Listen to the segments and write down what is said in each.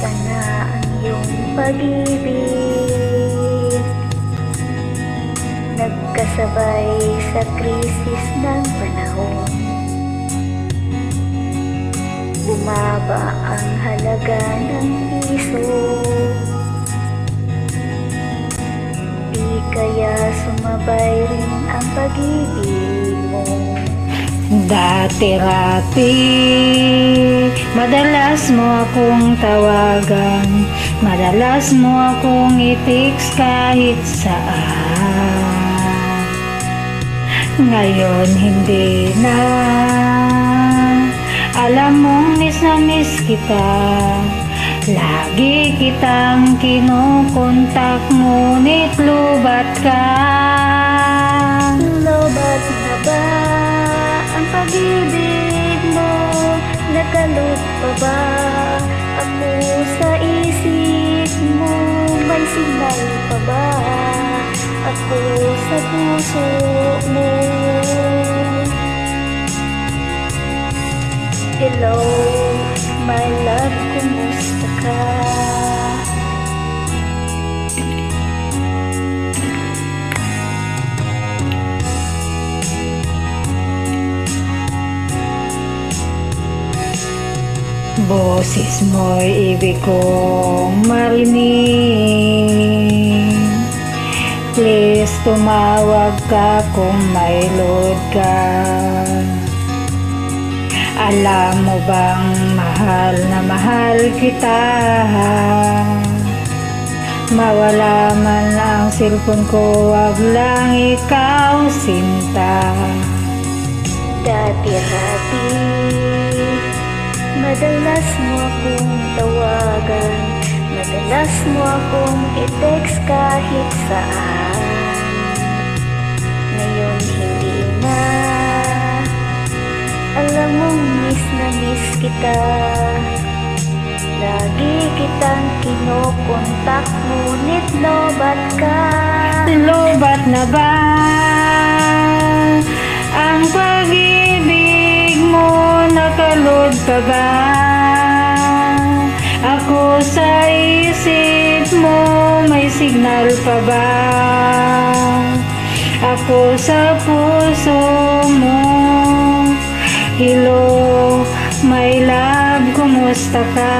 pa na ang iyong pag-ibig. Nagkasabay sa krisis ng panahon. Bumaba ang halaga ng piso. Di kaya sumabay rin ang pag-ibig mo. Dati-rati, madalas mo akong tawagan, madalas mo akong i-text kahit saan. Ngayon hindi na, alam mong miss na miss kita. Lagi kitang kinukontak, ngunit lubat ka. Lobat na ba ang pag-ibig mo? Nakalot pa ba ako sa isip mo? May signal pa ba ako sa puso mo? Hello, my love, kumusta ka? Boses mo'y ibig kong marinig. Please tumawag ka kung may load ka. Alam mo bang mahal na mahal kita? Mawala man ang cellphone ko, wag lang ikaw sinta. Dati-rati, madalas mo akong tawagan, madalas mo akong i-text kahit saan. Ngayon hindi na, alam mong miss na miss kita. Lagi kitang kinokontak, ngunit lobat ka. Lobat na ba ang pag-ibig mo? Nakalod pa ba ako sa isip mo? May signal pa ba ako sa puso mo? Hello, my love, kumusta ka?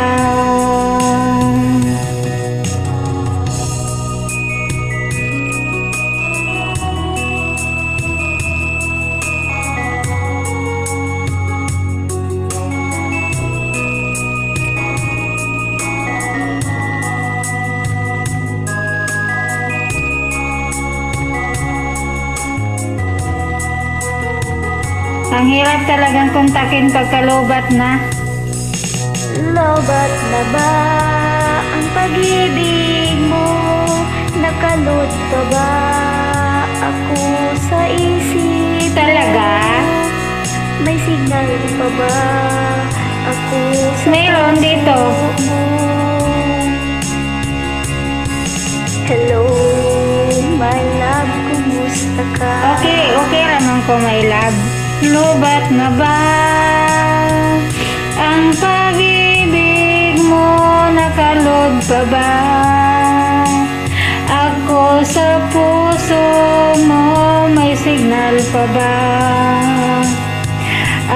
Ang hirap talagang kontakin pagkalobat na. Lobat na ba ang pag-ibig mo? Nakalot pa ba ako sa isip mo? Talaga? May signal pa ba ako sa Meron puso dito. mo? Hello, my love, kumusta ka? Okay raman ko, my love. Lobat na ba ang pag-ibig mo? Nakalod pa ba ako sa puso mo? May signal pa ba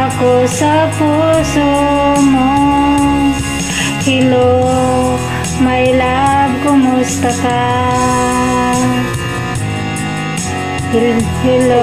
ako sa puso mo? Hello, my love, kumusta ka? Hello,